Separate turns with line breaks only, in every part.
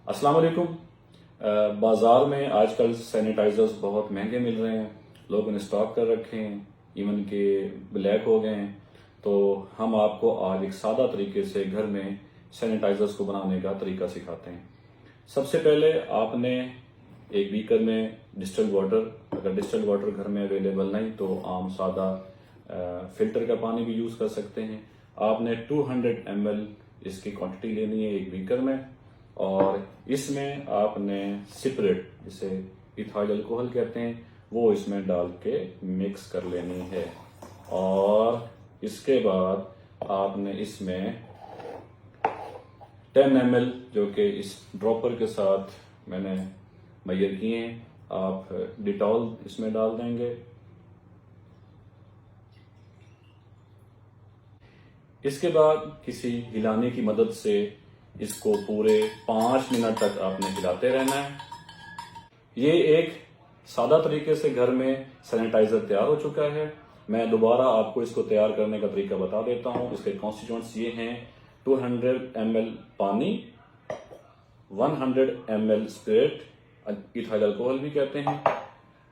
अस्सलाम वालेकुम। बाजार में आजकल सैनिटाइजर्स बहुत महंगे मिल रहे हैं, लोगों ने स्टॉक कर रखे हैं, इवन के ब्लैक हो गए हैं। तो हम आपको आज एक सादा तरीके से घर में सैनिटाइजर्स को बनाने का तरीका सिखाते हैं। सबसे पहले आपने एक बीकर में डिस्टिल्ड वाटर, अगर डिस्टिल्ड वाटर घर में अवेलेबल नहीं तो आम सादा फिल्टर का पानी भी यूज कर सकते हैं। आपने 200 ml इसकी क्वांटिटी लेनी है एक बीकर में, और इसमें आपने सिपरेट, जिसे इथाइल अल्कोहल कहते हैं, वो इसमें डाल के मिक्स कर लेनी है। और इसके बाद आपने इसमें 10 ml जो कि इस ड्रॉपर के साथ मैंने मैयर किए हैं, आप डिटॉल इसमें डाल देंगे। इसके बाद किसी हिलाने की मदद से इसको पूरे 5 मिनट तक आपने हिलाते रहना है। ये एक सादा तरीके से घर में सैनिटाइजर तैयार हो चुका है। मैं दोबारा आपको इसको तैयार करने का तरीका बता देता हूँ। इसके कॉन्स्टिट्यूएंट्स ये हैं: 200 ml पानी, 100 ml स्पिरिट, इथाइल अल्कोहल भी कहते हैं,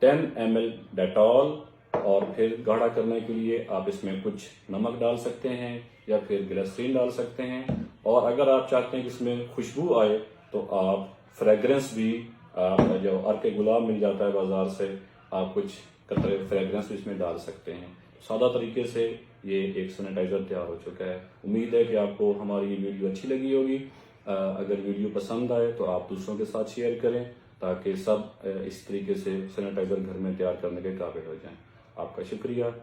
10 ml डेटॉल, और फिर गाढ़ा करने के लिए आप इसमें कुछ नमक डाल सकते हैं या फिर ग्लिसरीन डाल सकते हैं। और अगर आप चाहते हैं कि इसमें खुशबू आए तो आप फ्रेग्रेंस भी, जो अर्क गुलाब मिल जाता है बाजार से, आप कुछ कतरे फ्रेग्रेंस भी इसमें डाल सकते हैं। सादा तरीके से ये एक सैनिटाइजर तैयार हो चुका है। उम्मीद है कि आपको हमारी ये वीडियो अच्छी लगी होगी। अगर वीडियो पसंद आए तो आप दूसरों के साथ शेयर करें, ताकि सब इस तरीके से सैनिटाइजर घर में तैयार करने के काबिल हो जाएं। आपका शुक्रिया।